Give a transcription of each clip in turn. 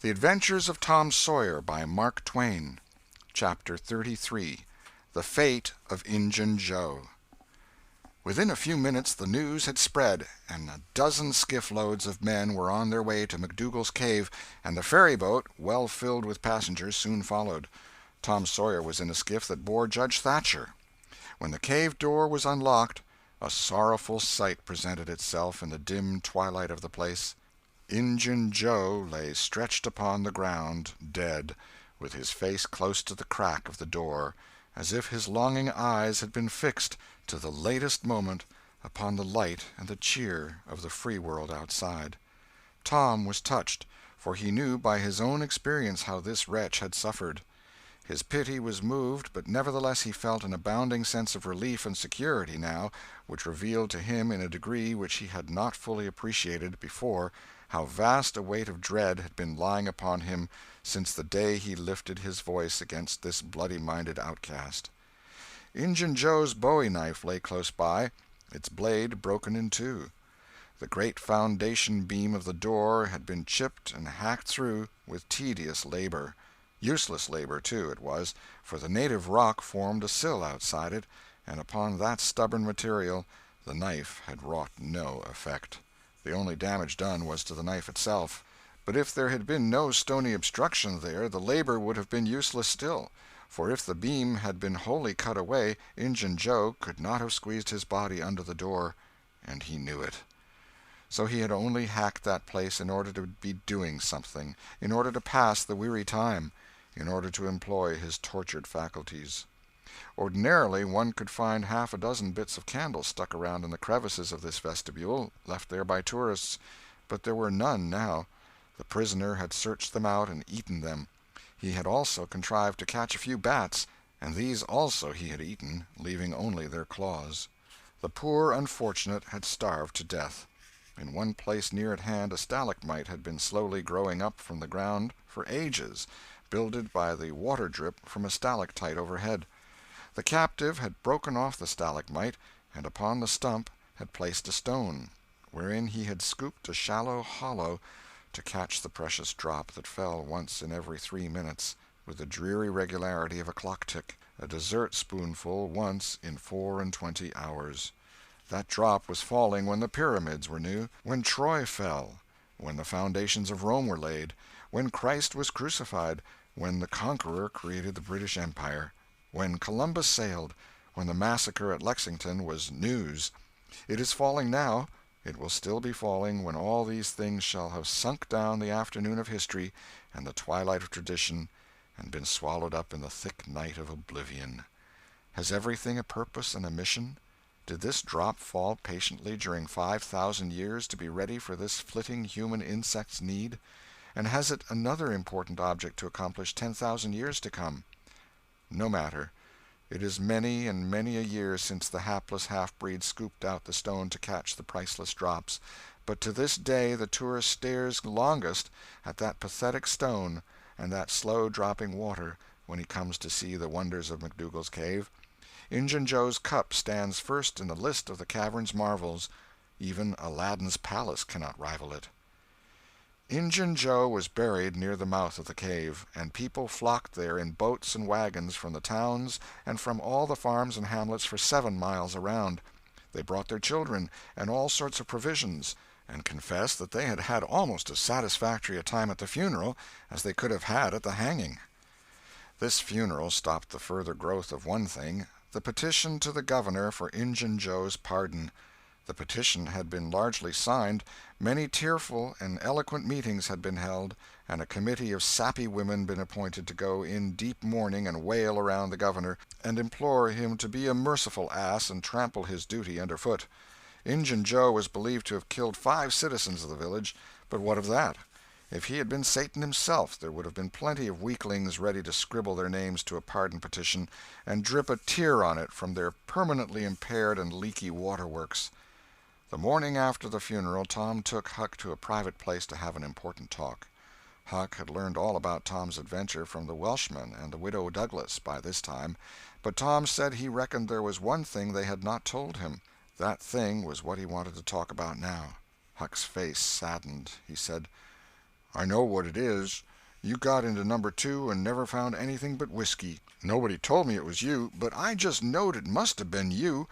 The Adventures of Tom Sawyer by Mark Twain. Chapter 33. The Fate of Injun Joe. Within a few minutes the news had spread, and a dozen skiff-loads of men were on their way to McDougal's cave, and the ferry-boat, well filled with passengers, soon followed. Tom Sawyer was in a skiff that bore Judge Thatcher. When the cave door was unlocked, a sorrowful sight presented itself in the dim twilight of the place. Injun Joe lay stretched upon the ground, dead, with his face close to the crack of the door, as if his longing eyes had been fixed, to the latest moment, upon the light and the cheer of the free world outside. Tom was touched, for he knew by his own experience how this wretch had suffered. His pity was moved, but nevertheless he felt an abounding sense of relief and security now, which revealed to him in a degree which he had not fully appreciated before how vast a weight of dread had been lying upon him since the day he lifted his voice against this bloody-minded outcast. Injun Joe's bowie-knife lay close by, its blade broken in two. The great foundation beam of the door had been chipped and hacked through with tedious labor. Useless labor, too, it was, for the native rock formed a sill outside it, and upon that stubborn material the knife had wrought no effect. The only damage done was to the knife itself. But if there had been no stony obstruction there, the labor would have been useless still, for if the beam had been wholly cut away, Injun Joe could not have squeezed his body under the door, and he knew it. So he had only hacked that place in order to be doing something, in order to pass the weary time, in order to employ his tortured faculties. Ordinarily one could find half a dozen bits of candle stuck around in the crevices of this vestibule, left there by tourists, but there were none now. The prisoner had searched them out and eaten them. He had also contrived to catch a few bats, and these also he had eaten, leaving only their claws. The poor unfortunate had starved to death. In one place near at hand a stalagmite had been slowly growing up from the ground for ages, builded by the water drip from a stalactite overhead. The captive had broken off the stalagmite, and upon the stump had placed a stone, wherein he had scooped a shallow hollow to catch the precious drop that fell once in every 3 minutes, with the dreary regularity of a clock-tick, a dessert-spoonful once in 24 hours. That drop was falling when the pyramids were new, when Troy fell, when the foundations of Rome were laid, when Christ was crucified, when the Conqueror created the British Empire, when Columbus sailed, when the massacre at Lexington was news. It is falling now. It will still be falling when all these things shall have sunk down the afternoon of history and the twilight of tradition, and been swallowed up in the thick night of oblivion. Has everything a purpose and a mission? Did this drop fall patiently during 5,000 years to be ready for this flitting human insect's need? And has it another important object to accomplish 10,000 years to come? No matter. It is many and many a year since the hapless half-breed scooped out the stone to catch the priceless drops, but to this day the tourist stares longest at that pathetic stone and that slow-dropping water when he comes to see the wonders of McDougal's cave. Injun Joe's cup stands first in the list of the cavern's marvels. Even Aladdin's palace cannot rival it. Injun Joe was buried near the mouth of the cave, and people flocked there in boats and wagons from the towns and from all the farms and hamlets for 7 miles around. They brought their children and all sorts of provisions, and confessed that they had had almost as satisfactory a time at the funeral as they could have had at the hanging. This funeral stopped the further growth of one thing, the petition to the governor for Injun Joe's pardon. The petition had been largely signed, many tearful and eloquent meetings had been held, and a committee of sappy women been appointed to go in deep mourning and wail around the governor, and implore him to be a merciful ass and trample his duty under foot. Injun Joe was believed to have killed 5 citizens of the village, but what of that? If he had been Satan himself, there would have been plenty of weaklings ready to scribble their names to a pardon petition and drip a tear on it from their permanently impaired and leaky waterworks. The morning after the funeral Tom took Huck to a private place to have an important talk. Huck had learned all about Tom's adventure from the Welshman and the widow Douglas by this time, but Tom said he reckoned there was one thing they had not told him. That thing was what he wanted to talk about now. Huck's face saddened. He said, I know what it is. You got into number 2 and never found anything but whiskey. Nobody told me it was you, but I just knowed it must have been you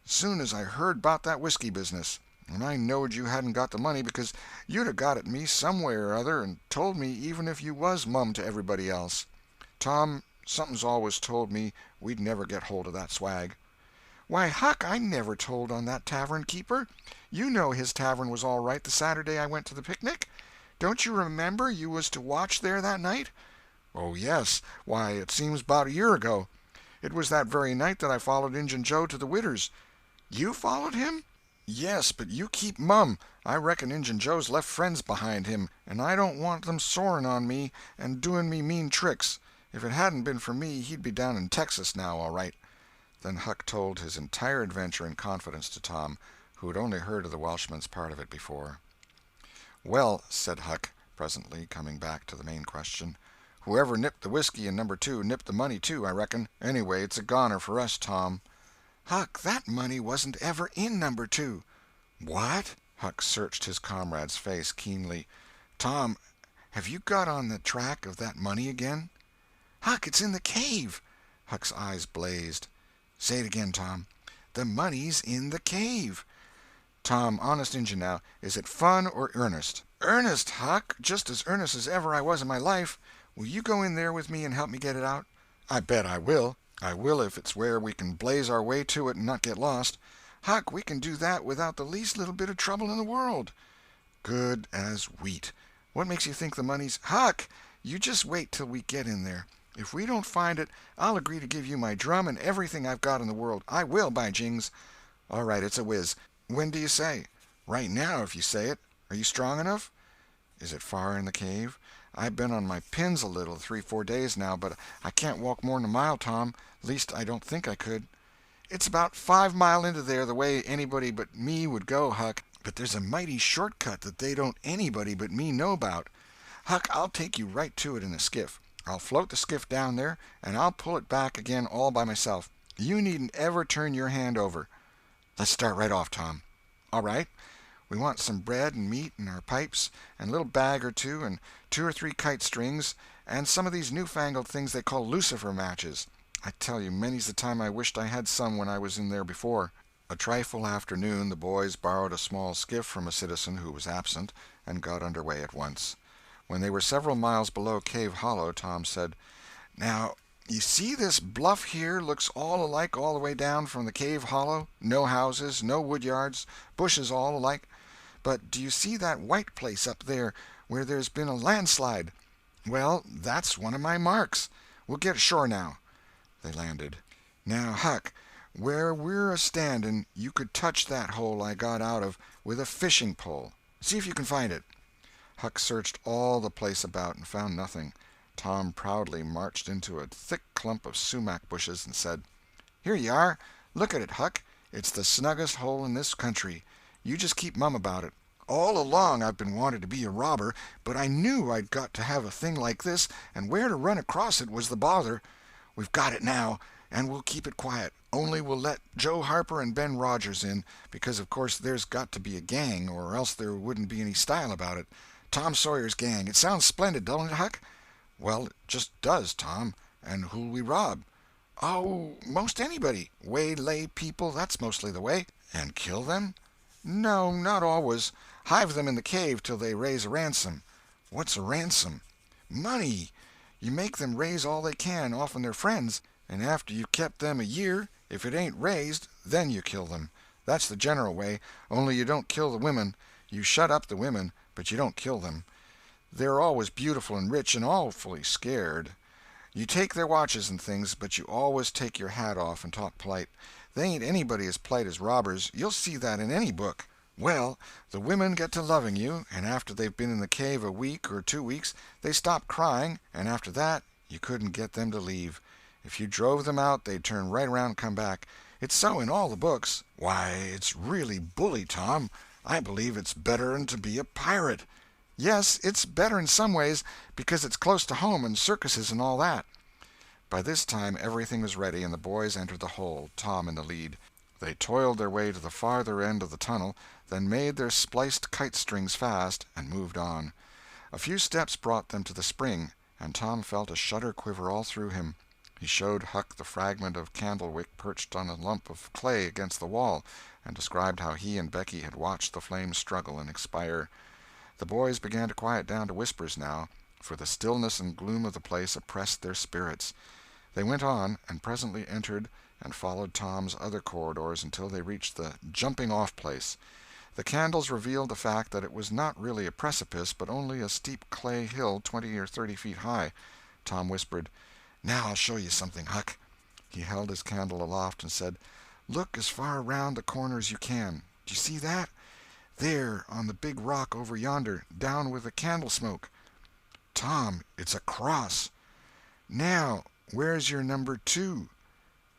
soon as I heard 'bout that whiskey business. And I knowed you hadn't got the money because you'd have got at me some way or other and told me even if you was mum to everybody else. Tom, something's always told me we'd never get hold of that swag." "Why, Huck, I never told on that tavern keeper. You know his tavern was all right the Saturday I went to the picnic. Don't you remember you was to watch there that night?" "Oh, yes. Why, it seems 'bout a year ago. It was that very night that I followed Injun Joe to the Widder's." "You followed him?" "Yes, but you keep mum. I reckon Injun Joe's left friends behind him, and I don't want them soring on me and doing me mean tricks. If it hadn't been for me he'd be down in Texas now, all right." Then Huck told his entire adventure in confidence to Tom, who had only heard of the Welshman's part of it before. "Well," said Huck, presently, coming back to the main question, "whoever nipped the whiskey in number 2 nipped the money, too, I reckon. Anyway, it's a goner for us, Tom." "Huck, that money wasn't ever in number 2. "What?" Huck searched his comrade's face keenly. "Tom, have you got on the track of that money again?" "Huck, it's in the cave." Huck's eyes blazed. "Say it again, Tom." "The money's in the cave." "Tom, honest Injun now, is it fun or earnest?" "Earnest, Huck, just as earnest as ever I was in my life. Will you go in there with me and help me get it out?" "I bet I will. I will if it's where we can blaze our way to it and not get lost." "Huck, we can do that without the least little bit of trouble in the world." "Good as wheat. What makes you think the money's—" "Huck, you just wait till we get in there. If we don't find it, I'll agree to give you my drum and everything I've got in the world. I will, by jings." "All right, it's a whiz. When do you say?" "Right now, if you say it. Are you strong enough?" "Is it far in the cave? I've been on my pins a little 3-4 days now, but I can't walk more'n a mile, Tom. Least I don't think I could." "It's about 5 mile into there the way anybody but me would go, Huck. But there's a mighty short cut that they don't anybody but me know about. Huck, I'll take you right to it in a skiff. I'll float the skiff down there, and I'll pull it back again all by myself. You needn't ever turn your hand over." "Let's start right off, Tom." "All right. We want some bread and meat and our pipes, and a little bag or two, and 2 or 3 kite strings, and some of these newfangled things they call lucifer matches. I tell you, many's the time I wished I had some when I was in there before." A trifle after noon the boys borrowed a small skiff from a citizen who was absent, and got under way at once. When they were several miles below Cave Hollow, Tom said, "Now, you see this bluff here looks all alike all the way down from the cave hollow? No houses, no wood yards, bushes all alike. But do you see that white place up there where there's been a landslide? Well, that's one of my marks. We'll get ashore now." They landed. "Now, Huck, where we're a-standing you could touch that hole I got out of with a fishing pole. See if you can find it." Huck searched all the place about and found nothing. Tom proudly marched into a thick clump of sumac bushes and said, "Here you are. Look at it, Huck. It's the snuggest hole in this country. You just keep mum about it. All along I've been wanting to be a robber, but I knew I'd got to have a thing like this, and where to run across it was the bother. We've got it now, and we'll keep it quiet. Only we'll let Joe Harper and Ben Rogers in, because of course there's got to be a gang, or else there wouldn't be any style about it. Tom Sawyer's gang. It sounds splendid, don't it, Huck?" "Well, it just does, Tom. And who'll we rob?" "Oh, most anybody. Waylay people, that's mostly the way." "And kill them?" "No, not always. Hive them in the cave till they raise a ransom." "What's a ransom?" "Money. You make them raise all they can off'n their friends, and after you've kept them a year, if it ain't raised, then you kill them. That's the general way, only you don't kill the women. You shut up the women, but you don't kill them. They're always beautiful and rich and awfully scared. You take their watches and things, but you always take your hat off and talk polite. They ain't anybody as polite as robbers. You'll see that in any book. Well, the women get to loving you, and after they've been in the cave a week or 2 weeks, they stop crying, and after that you couldn't get them to leave. If you drove them out, they'd turn right around and come back. It's so in all the books." "Why, it's really bully, Tom. I believe it's better'n to be a pirate." "Yes, it's better in some ways, because it's close to home and circuses and all that." By this time everything was ready, and the boys entered the hole, Tom in the lead. They toiled their way to the farther end of the tunnel, then made their spliced kite strings fast, and moved on. A few steps brought them to the spring, and Tom felt a shudder quiver all through him. He showed Huck the fragment of candle-wick perched on a lump of clay against the wall, and described how he and Becky had watched the flames struggle and expire. The boys began to quiet down to whispers now, for the stillness and gloom of the place oppressed their spirits. They went on, and presently entered and followed Tom's other corridors until they reached the jumping-off place. The candles revealed the fact that it was not really a precipice, but only a steep clay hill 20 or 30 feet high. Tom whispered, "Now I'll show you something, Huck." He held his candle aloft and said, "Look as far around the corner as you can. Do you see that? There, on the big rock over yonder, down with the candle smoke. Tom, it's a cross. Now, where's your number 2?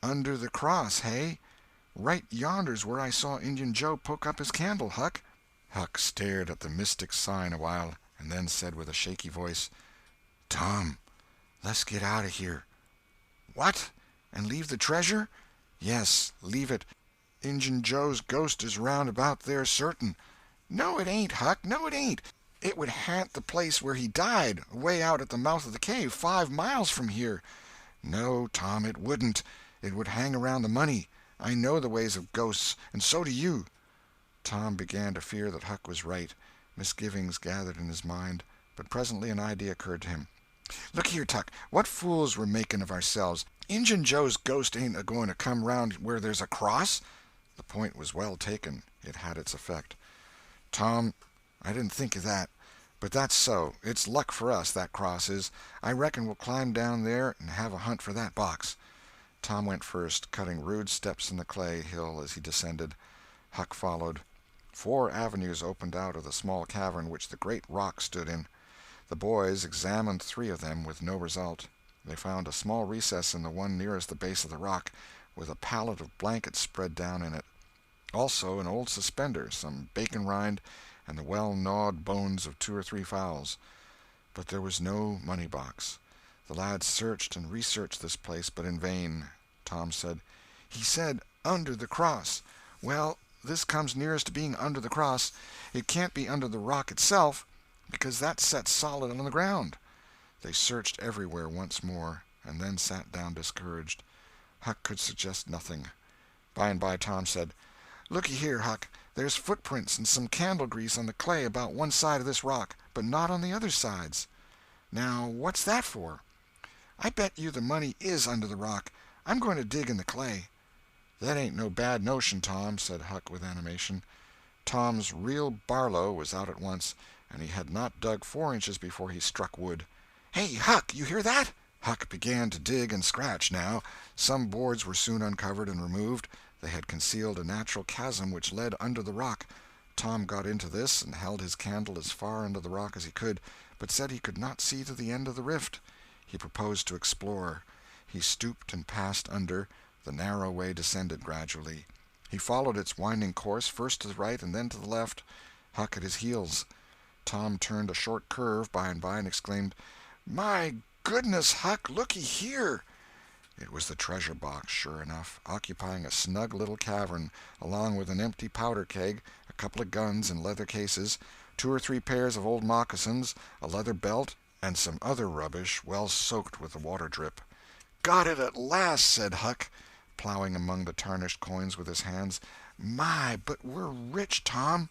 Under the cross, hey? Right yonder's where I saw Injun Joe poke up his candle, Huck." Huck stared at the mystic sign a while, and then said with a shaky voice, "Tom, let's get out of here." "What? And leave the treasure?" "Yes, leave it. Injun Joe's ghost is round about there certain." "No, it ain't, Huck, no, it ain't. It would haunt the place where he died, away out at the mouth of the cave, 5 miles from here." "No, Tom, it wouldn't. It would hang around the money. I know the ways of ghosts, and so do you." Tom began to fear that Huck was right. Misgivings gathered in his mind, but presently an idea occurred to him. "Look here, Tuck, what fools we're making of ourselves. Injun Joe's ghost ain't a-going to come round where there's a cross." The point was well taken. It had its effect. "Tom, I didn't think of that. But that's so. It's luck for us, that cross is. I reckon we'll climb down there and have a hunt for that box." Tom went first, cutting rude steps in the clay hill as he descended. Huck followed. 4 avenues opened out of the small cavern which the great rock stood in. The boys examined 3 of them with no result. They found a small recess in the one nearest the base of the rock, with a pallet of blankets spread down in it. Also an old suspender, some bacon rind, and the well-gnawed bones of 2 or 3 fowls. But there was no money-box. The lads searched and researched this place, but in vain. Tom said, "He said under the cross. Well, this comes nearest to being under the cross. It can't be under the rock itself, because that's set solid on the ground." They searched everywhere once more, and then sat down discouraged. Huck could suggest nothing. By and by Tom said, "Looky here, Huck, there's footprints and some candle grease on the clay about one side of this rock, but not on the other sides. Now, what's that for? I bet you the money is under the rock. I'm going to dig in the clay." "That ain't no bad notion, Tom," said Huck with animation. Tom's real Barlow was out at once, and he had not dug 4 inches before he struck wood. "Hey, Huck, you hear that?" Huck began to dig and scratch now. Some boards were soon uncovered and removed. They had concealed a natural chasm which led under the rock. Tom got into this and held his candle as far under the rock as he could, but said he could not see to the end of the rift. He proposed to explore. He stooped and passed under. The narrow way descended gradually. He followed its winding course, first to the right and then to the left, Huck at his heels. Tom turned a short curve by and by and exclaimed, "My goodness, Huck, looky here!" It was the treasure box, sure enough, occupying a snug little cavern, along with an empty powder keg, a couple of guns in leather cases, 2 or 3 pairs of old moccasins, a leather belt, and some other rubbish well soaked with the water drip. "Got it at last," said Huck, plowing among the tarnished coins with his hands. "My, but we're rich, Tom."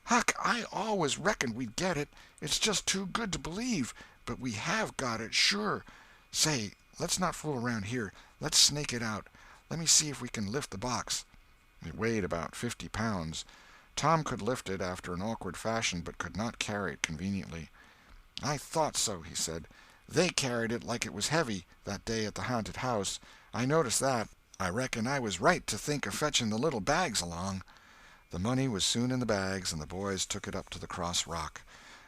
"Huck, I always reckoned we'd get it. It's just too good to believe, but we have got it, sure. Say, let's not fool around here. Let's snake it out. Let me see if we can lift the box." It weighed about 50 pounds. Tom could lift it after an awkward fashion, but could not carry it conveniently. "I thought so," he said. "They carried it like it was heavy, that day at the haunted house. I noticed that. I reckon I was right to think of fetching the little bags along." The money was soon in the bags, and the boys took it up to the cross rock.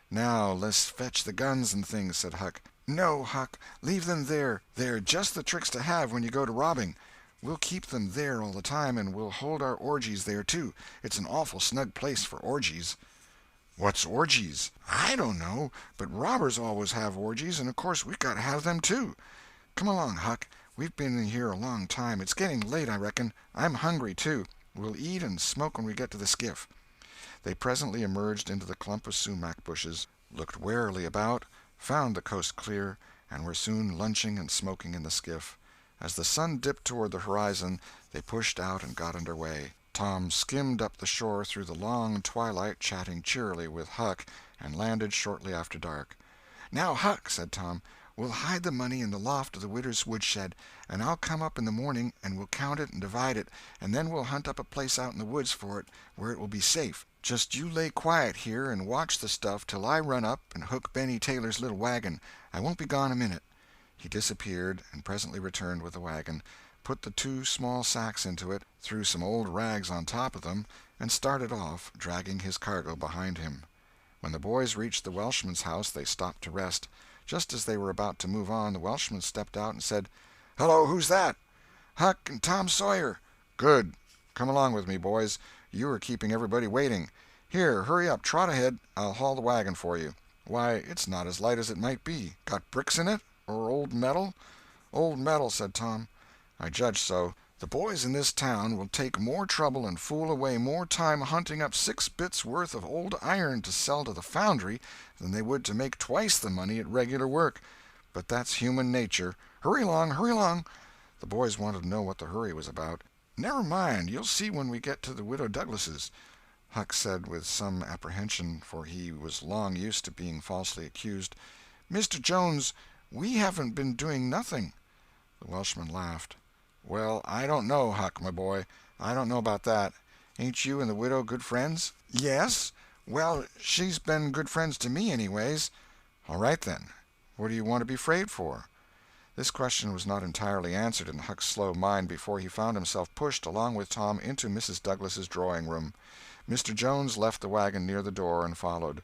"Now let's fetch the guns and things," said Huck. "No, Huck, leave them there. They're just the tricks to have when you go to robbing. We'll keep them there all the time, and we'll hold our orgies there, too. It's an awful snug place for orgies." "What's orgies?" "I don't know, but robbers always have orgies, and of course we've got to have them, too. Come along, Huck. We've been in here a long time. It's getting late, I reckon. I'm hungry, too. We'll eat and smoke when we get to the skiff." They presently emerged into the clump of sumac bushes. looked warily about, found the coast clear, and were soon lunching and smoking in the skiff. As the sun dipped toward the horizon, they pushed out and got under way. Tom skimmed up the shore through the long twilight, chatting cheerily with Huck, and landed shortly after dark. "Now, Huck," said Tom, "we'll hide the money in the loft of the widow's woodshed, and I'll come up in the morning and we'll count it and divide it, and then we'll hunt up a place out in the woods for it where it will be safe. Just you lay quiet here and watch the stuff till I run up and hook Benny Taylor's little wagon. I won't be gone a minute." He disappeared, and presently returned with the wagon, put the 2 small sacks into it, threw some old rags on top of them, and started off, dragging his cargo behind him. When the boys reached the Welshman's house they stopped to rest. Just as they were about to move on, the Welshman stepped out and said, "Hello, who's that?" "Huck and Tom Sawyer." "Good. Come along with me, boys. You are keeping everybody waiting. Here, hurry up, trot ahead. I'll haul the wagon for you. Why, it's not as light as it might be. Got bricks in it? Or old metal?" "Old metal," said Tom. "I judge so. The boys in this town will take more trouble and fool away more time hunting up 6 bits worth of old iron to sell to the foundry than they would to make twice the money at regular work. But that's human nature. Hurry along, hurry along." The boys wanted to know what the hurry was about. "Never mind, you'll see when we get to the Widow Douglas's," Huck said with some apprehension, for he was long used to being falsely accused. "Mr. Jones, we haven't been doing nothing." The Welshman laughed. "Well, I don't know, Huck, my boy. I don't know about that. Ain't you and the widow good friends?" "Yes. Well, she's been good friends to me, anyways." "All right, then. What do you want to be afraid for?" This question was not entirely answered in Huck's slow mind before he found himself pushed, along with Tom, into Mrs. Douglas's drawing-room. Mr. Jones left the wagon near the door and followed.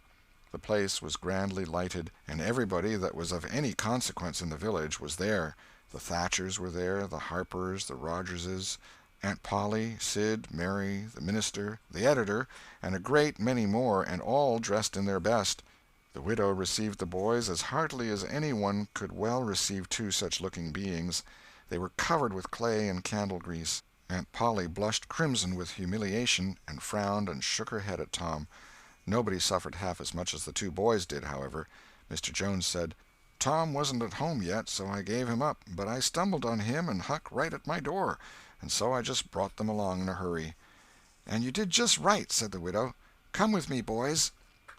The place was grandly lighted, and everybody that was of any consequence in the village was there. The Thatchers were there, the Harpers, the Rogerses, Aunt Polly, Sid, Mary, the minister, the editor, and a great many more, and all dressed in their best. The widow received the boys as heartily as any one could well receive 2 such-looking beings. They were covered with clay and candle-grease. Aunt Polly blushed crimson with humiliation, and frowned and shook her head at Tom. Nobody suffered half as much as the 2 boys did, however. Mr. Jones said, "Tom wasn't at home yet, so I gave him up, but I stumbled on him and Huck right at my door, and so I just brought them along in a hurry." "And you did just right," said the widow. "Come with me, boys."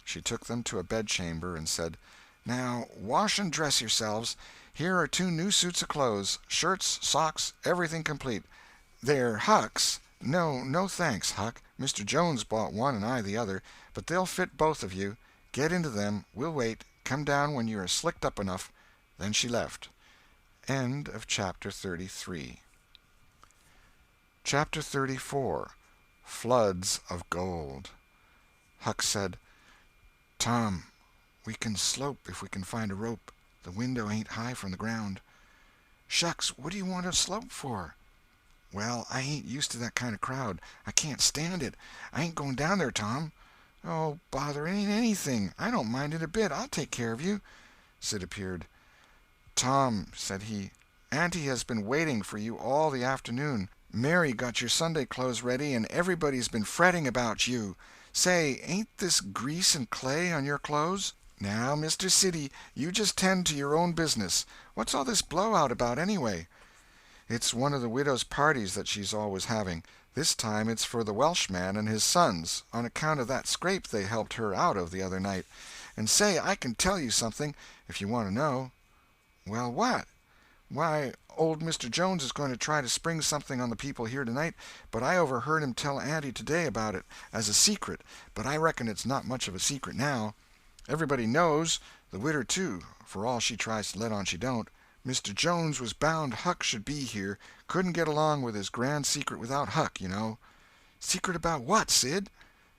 She took them to a bedchamber and said, "Now wash and dress yourselves. Here are 2 new suits of clothes, shirts, socks, everything complete. They're Huck's. No thanks, Huck. Mr. Jones bought one and I the other, but they'll fit both of you. Get into them. We'll wait. Come down when you are slicked up enough." Then she left. End of Chapter 33. Chapter 34. Floods of Gold. Huck said, "Tom, we can slope if we can find a rope. The window ain't high from the ground." "Shucks, what do you want to slope for?" "Well, I ain't used to that kind of crowd. I can't stand it. I ain't going down there, Tom." "Oh, bother, it ain't anything. I don't mind it a bit. I'll take care of you." Sid appeared. "Tom," said he, "Auntie has been waiting for you all the afternoon. Mary got your Sunday clothes ready, and everybody's been fretting about you. Say, ain't this grease and clay on your clothes? Now, Mr. Siddy, you just tend to your own business. What's all this blowout about, anyway?" "It's one of the widow's parties that she's always having. This time it's for the Welshman and his sons, on account of that scrape they helped her out of the other night. And say, I can tell you something, if you want to know." "Well, what?" "Why, old Mr. Jones is going to try to spring something on the people here tonight, but I overheard him tell Auntie today about it, as a secret, but I reckon it's not much of a secret now. Everybody knows, the widder too, for all she tries to let on she don't. Mr. Jones was bound Huck should be here. Couldn't get along with his grand secret without Huck, you know." "Secret about what, Sid?"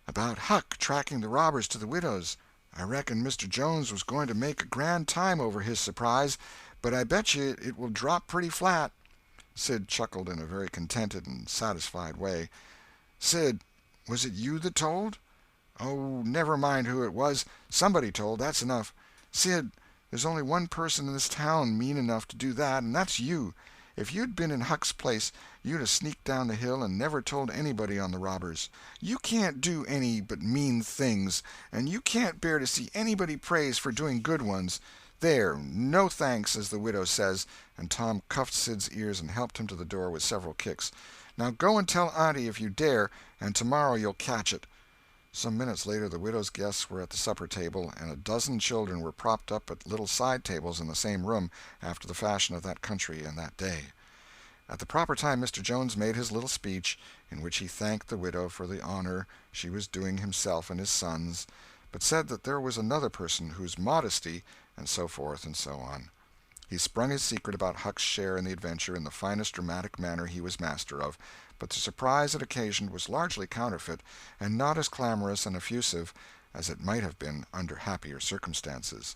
"About Huck tracking the robbers to the widow's. I reckon Mr. Jones was going to make a grand time over his surprise, but I bet you it will drop pretty flat." Sid chuckled in a very contented and satisfied way. "Sid, was it you that told?" "Oh, never mind who it was. Somebody told, that's enough. Sid, there's only one person in this town mean enough to do that, and that's you. If you'd been in Huck's place, you'd 'a' sneaked down the hill and never told anybody on the robbers. You can't do any but mean things, and you can't bear to see anybody praised for doing good ones. There, no thanks, as the widow says," and Tom cuffed Sid's ears and helped him to the door with several kicks. "Now go and tell Auntie if you dare, and tomorrow you'll catch it." Some minutes later the widow's guests were at the supper table, and a dozen children were propped up at little side tables in the same room, after the fashion of that country and that day. At the proper time Mr. Jones made his little speech, in which he thanked the widow for the honor she was doing himself and his sons, but said that there was another person whose modesty, and so forth and so on. He sprung his secret about Huck's share in the adventure in the finest dramatic manner he was master of, but the surprise it occasioned was largely counterfeit, and not as clamorous and effusive as it might have been under happier circumstances.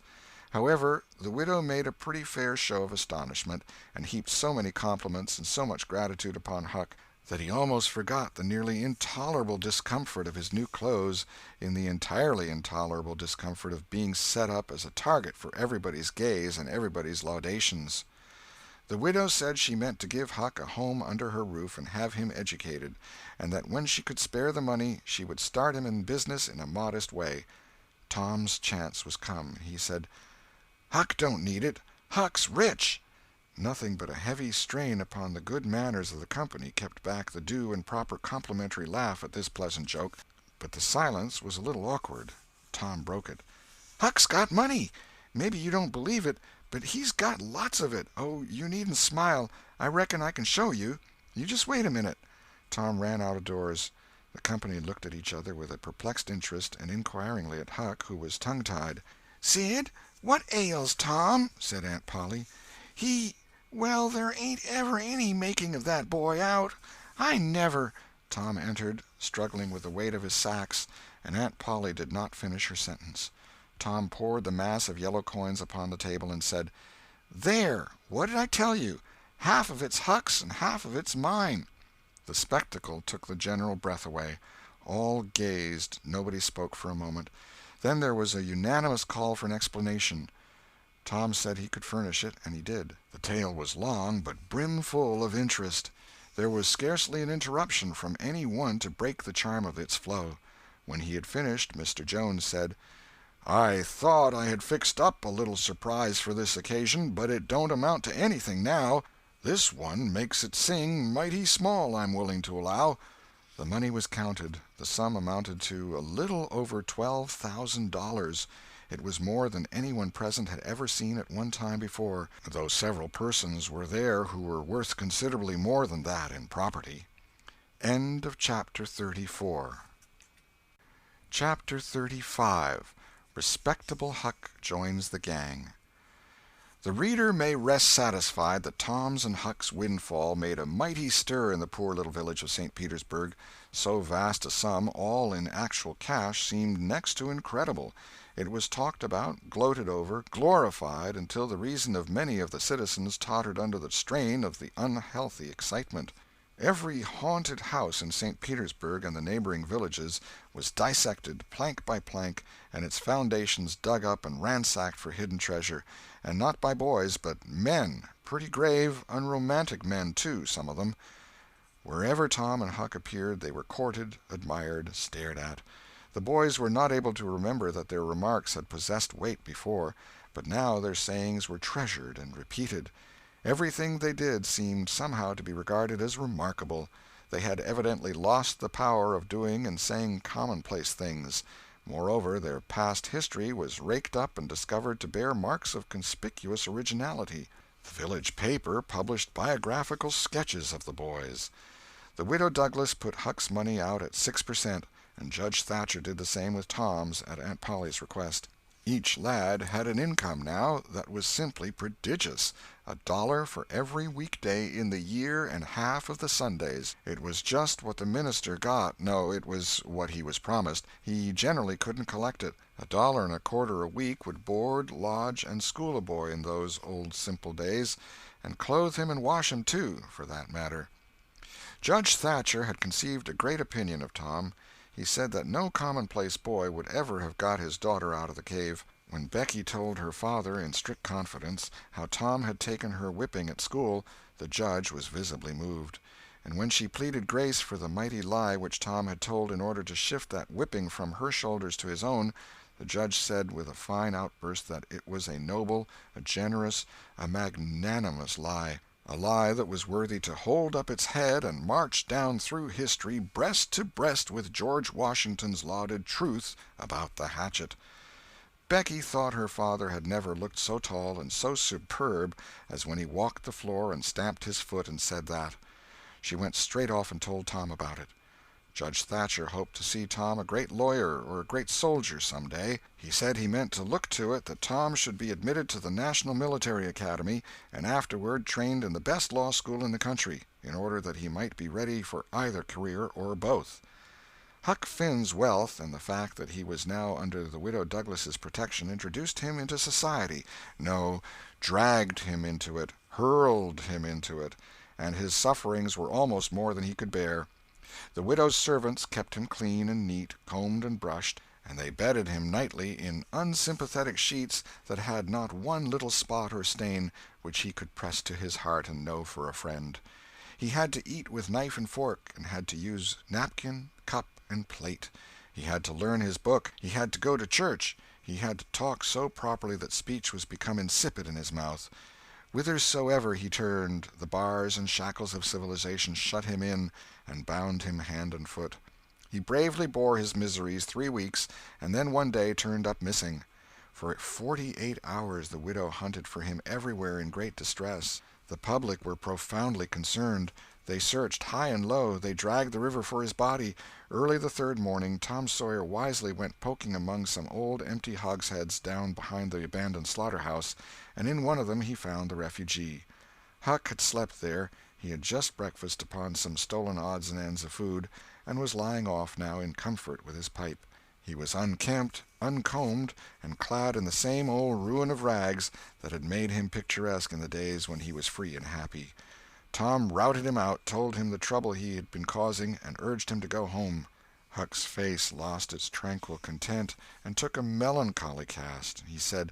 However, the widow made a pretty fair show of astonishment, and heaped so many compliments and so much gratitude upon Huck that he almost forgot the nearly intolerable discomfort of his new clothes in the entirely intolerable discomfort of being set up as a target for everybody's gaze and everybody's laudations. The widow said she meant to give Huck a home under her roof and have him educated, and that when she could spare the money she would start him in business in a modest way. Tom's chance was come. He said, "Huck don't need it. Huck's rich." Nothing but a heavy strain upon the good manners of the company kept back the due and proper complimentary laugh at this pleasant joke, but the silence was a little awkward. Tom broke it. "Huck's got money. Maybe you don't believe it, but he's got lots of it. Oh, you needn't smile. I reckon I can show you. You just wait a minute." Tom ran out of doors. The company looked at each other with a perplexed interest, and inquiringly at Huck, who was tongue-tied. "Sid, what ails Tom?" said Aunt Polly. Well, there ain't ever any making of that boy out. I never—" Tom entered, struggling with the weight of his sacks, and Aunt Polly did not finish her sentence. Tom poured the mass of yellow coins upon the table and said, "There, what did I tell you? Half of it's Huck's and half of it's mine." The spectacle took the general breath away. All gazed, nobody spoke for a moment. Then there was a unanimous call for an explanation. Tom said he could furnish it, and he did. The tale was long, but brimful of interest. There was scarcely an interruption from any one to break the charm of its flow. When he had finished, Mr. Jones said, "I thought I had fixed up a little surprise for this occasion, but it don't amount to anything now. This one makes it sing mighty small, I'm willing to allow." The money was counted. The sum amounted to a little over $12,000. It was more than anyone present had ever seen at one time before, though several persons were there who were worth considerably more than that in property. End of Chapter 34. Chapter 35. Respectable Huck Joins the Gang. The reader may rest satisfied that Tom's and Huck's windfall made a mighty stir in the poor little village of St. Petersburg. So vast a sum, all in actual cash, seemed next to incredible. It was talked about, gloated over, glorified, until the reason of many of the citizens tottered under the strain of the unhealthy excitement. Every haunted house in St. Petersburg and the neighboring villages was dissected, plank by plank, and its foundations dug up and ransacked for hidden treasure, and not by boys, but men, pretty grave, unromantic men, too, some of them. Wherever Tom and Huck appeared they were courted, admired, stared at. The boys were not able to remember that their remarks had possessed weight before, but now their sayings were treasured and repeated. Everything they did seemed somehow to be regarded as remarkable. They had evidently lost the power of doing and saying commonplace things. Moreover, their past history was raked up and discovered to bear marks of conspicuous originality. The village paper published biographical sketches of the boys. The Widow Douglas put Huck's money out at 6%, and Judge Thatcher did the same with Tom's at Aunt Polly's request. Each lad had an income now that was simply prodigious, $1 for every weekday in the year and half of the Sundays. It was just what the minister got. No, it was what he was promised. He generally couldn't collect it. $1.25 a week would board, lodge, and school a boy in those old simple days, and clothe him and wash him, too, for that matter. Judge Thatcher had conceived a great opinion of Tom. He said that no commonplace boy would ever have got his daughter out of the cave. When Becky told her father, in strict confidence, how Tom had taken her whipping at school, the judge was visibly moved. And when she pleaded grace for the mighty lie which Tom had told in order to shift that whipping from her shoulders to his own, the judge said with a fine outburst that it was a noble, a generous, a magnanimous lie, a lie that was worthy to hold up its head and march down through history breast to breast with George Washington's lauded truth about the hatchet. Becky thought her father had never looked so tall and so superb as when he walked the floor and stamped his foot and said that. She went straight off and told Tom about it. Judge Thatcher hoped to see Tom a great lawyer or a great soldier some day. He said he meant to look to it that Tom should be admitted to the National Military Academy and afterward trained in the best law school in the country, in order that he might be ready for either career or both. Huck Finn's wealth and the fact that he was now under the Widow Douglas's protection introduced him into society, no, dragged him into it, hurled him into it, and his sufferings were almost more than he could bear. The widow's servants kept him clean and neat, combed and brushed, and they bedded him nightly in unsympathetic sheets that had not one little spot or stain which he could press to his heart and know for a friend. He had to eat with knife and fork, and had to use napkin, cup, and plate. He had to learn his book. He had to go to church. He had to talk so properly that speech was become insipid in his mouth. Whithersoever he turned, the bars and shackles of civilization shut him in and bound him hand and foot. He bravely bore his miseries 3 weeks, and then one day turned up missing. For 48 hours the widow hunted for him everywhere in great distress. The public were profoundly concerned. They searched high and low. They dragged the river for his body. Early the third morning, Tom Sawyer wisely went poking among some old empty hogsheads down behind the abandoned slaughterhouse, and in one of them he found the refugee. Huck had slept there. He had just breakfasted upon some stolen odds and ends of food, and was lying off now in comfort with his pipe. He was unkempt, uncombed, and clad in the same old ruin of rags that had made him picturesque in the days when he was free and happy. Tom routed him out, told him the trouble he had been causing, and urged him to go home. Huck's face lost its tranquil content and took a melancholy cast. He said,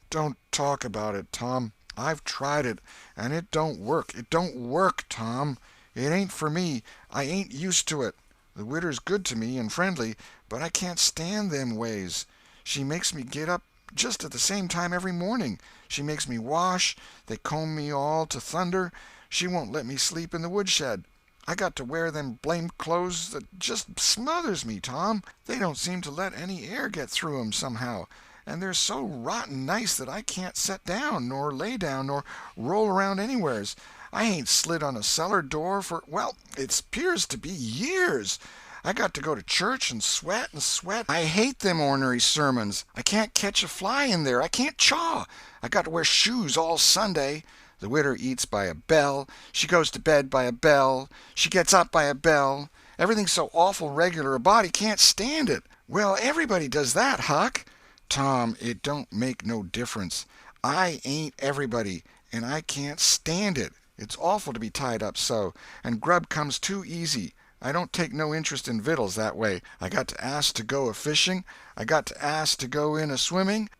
"Don't talk about it, Tom. I've tried it, and it don't work. It don't work, Tom. It ain't for me. I ain't used to it. The widder's good to me and friendly, but I can't stand them ways. She makes me get up just at the same time every morning. She makes me wash. They comb me all to thunder. She won't let me sleep in the woodshed. I got to wear them blamed clothes that just smothers me, Tom. They don't seem to let any air get through 'em somehow, and they're so rotten nice that I can't set down, nor lay down, nor roll around anywheres. I ain't slid on a cellar door for, well, it 'pears to be years. I got to go to church and sweat and sweat. I hate them ornery sermons. I can't catch a fly in there. I can't chaw. I got to wear shoes all Sunday. The widder eats by a bell. She goes to bed by a bell. She gets up by a bell. Everything's so awful regular a body can't stand it. Well, everybody does that, Huck." "Tom, it don't make no difference. I ain't everybody, and I can't stand it. It's awful to be tied up so, and grub comes too easy. I don't take no interest in victuals that way. I got to ask to go a-fishing. I got to ask to go in a-swimming.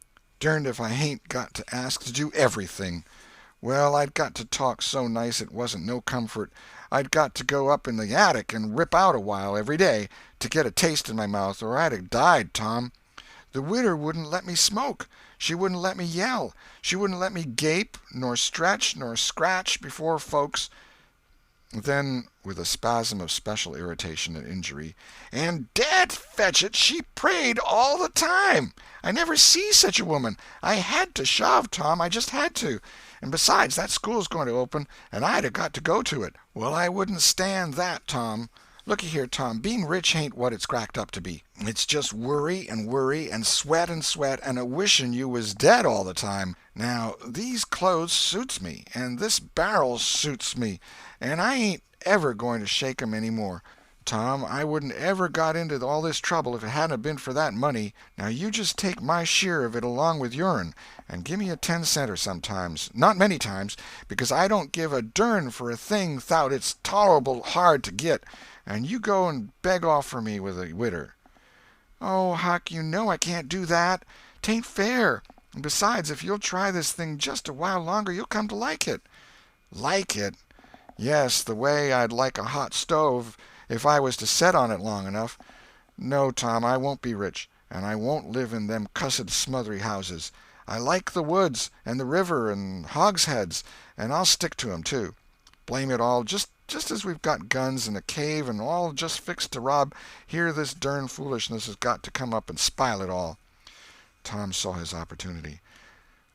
Derned if I hain't got to ask to do everything. Well, I'd got to talk so nice it wasn't no comfort. I'd got to go up in the attic and rip out a while every day to get a taste in my mouth, or I'd have died, Tom. The widder wouldn't let me smoke. She wouldn't let me yell. She wouldn't let me gape, nor stretch, nor scratch before folks." Then, with a spasm of special irritation and injury, "And dad fetch it, she prayed all the time. I never see such a woman. I had to shove, Tom, I just had to. And besides, that school's going to open, and I'd 'a got to go to it. Well, I wouldn't stand that, Tom. Looky here, Tom, being rich ain't what it's cracked up to be. It's just worry and sweat and a-wishing you was dead all the time. Now, these clothes suits me, and this barrel suits me, and I ain't ever going to shake 'em any more. Tom, I wouldn't ever got into all this trouble if it hadn't been for that money. Now you just take my share of it along with yourn, and give me a 10-center sometimes, not many times, because I don't give a dern for a thing 'thout it's tolerable hard to git, and you go and beg off for me with a widder." "Oh, Huck, you know I can't do that. 'Tain't fair. And besides, if you'll try this thing just a while longer, you'll come to like it." "Like it? Yes, the way I'd like a hot stove if I was to set on it long enough. No, Tom, I won't be rich, and I won't live in them cussed smothery houses. I like the woods, and the river, and hogsheads, and I'll stick to 'em, too. Blame it all, just as we've got guns and a cave and all just fixed to rob, here this dern foolishness has got to come up and spile it all." Tom saw his opportunity.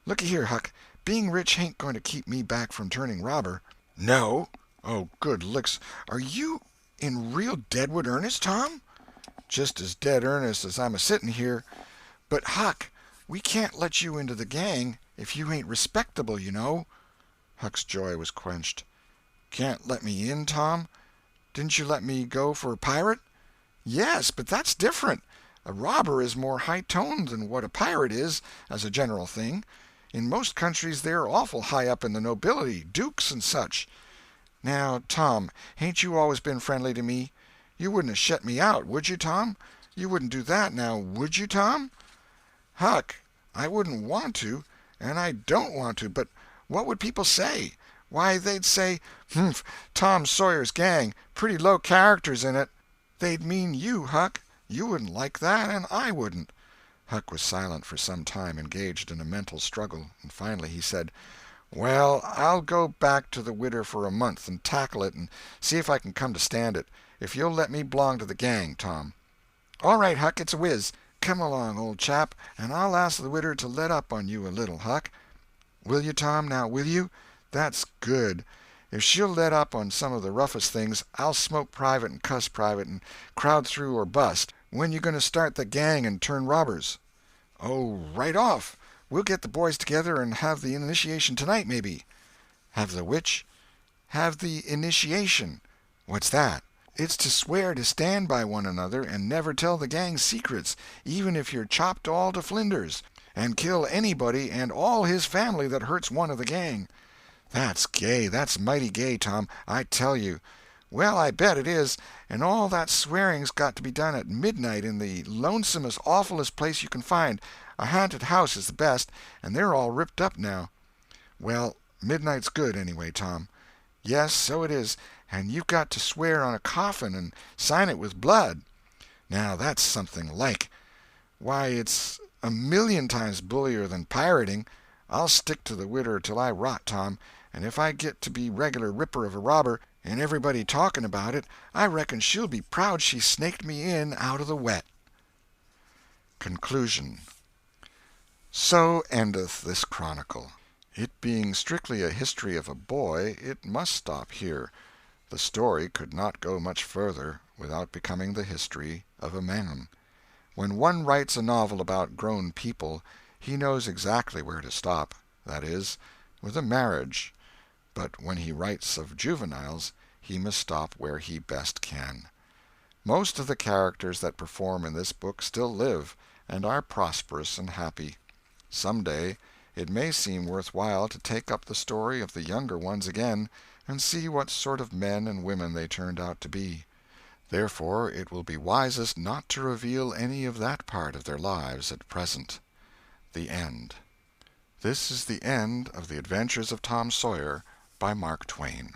"Looky here, Huck, being rich ain't going to keep me back from turning robber." "No? Oh, good licks. Are you in real deadwood earnest, Tom?" "Just as dead earnest as I'm a-sitting here. But, Huck, we can't let you into the gang if you ain't respectable, you know." Huck's joy was quenched. "Can't let me in, Tom? Didn't you let me go for a pirate?" "Yes, but that's different. A robber is more high-toned than what a pirate is, as a general thing. In most countries they're awful high up in the nobility, dukes and such. Now, Tom, hain't you always been friendly to me? You wouldn't have shut me out, would you, Tom? You wouldn't do that, now, would you, Tom?" "Huck, I wouldn't want to, and I don't want to, but what would people say? Why, they'd say, 'Humph, Tom Sawyer's gang, pretty low characters in it.' They'd mean you, Huck. You wouldn't like that, and I wouldn't." Huck was silent for some time, engaged in a mental struggle, and finally he said, "Well, I'll go back to the widder for a month and tackle it and see if I can come to stand it, if you'll let me belong to the gang, Tom." "All right, Huck, it's a whiz. Come along, old chap, and I'll ask the widder to let up on you a little, Huck." "Will you, Tom, now, will you? That's good. If she'll let up on some of the roughest things, I'll smoke private and cuss private and crowd through or bust. When you going to start the gang and turn robbers?" "Oh, right off. We'll get the boys together and have the initiation tonight, maybe." "Have the which?" "Have the initiation." "What's that?" "It's to swear to stand by one another and never tell the gang's secrets, even if you're chopped all to flinders, and kill anybody and all his family that hurts one of the gang." "That's gay. That's mighty gay, Tom, I tell you." "Well, I bet it is. And all that swearing's got to be done at midnight in the lonesomest, awfulest place you can find. A haunted house is the best, and they're all ripped up now." "Well, midnight's good, anyway, Tom." "Yes, so it is. And you've got to swear on a coffin and sign it with blood." "Now that's something like. Why, it's a million times bullier than pirating. I'll stick to the widder till I rot, Tom, and if I get to be regular ripper of a robber, and everybody talking about it, I reckon she'll be proud she snaked me in out of the wet." Conclusion. So endeth this chronicle. It being strictly a history of a boy, it must stop here. The story could not go much further without becoming the history of a man. When one writes a novel about grown people, he knows exactly where to stop, that is, with a marriage. But when he writes of juveniles, he must stop where he best can. Most of the characters that perform in this book still live, and are prosperous and happy. Some day it may seem worth while to take up the story of the younger ones again, and see what sort of men and women they turned out to be. Therefore it will be wisest not to reveal any of that part of their lives at present. The End. This is the end of The Adventures of Tom Sawyer by Mark Twain.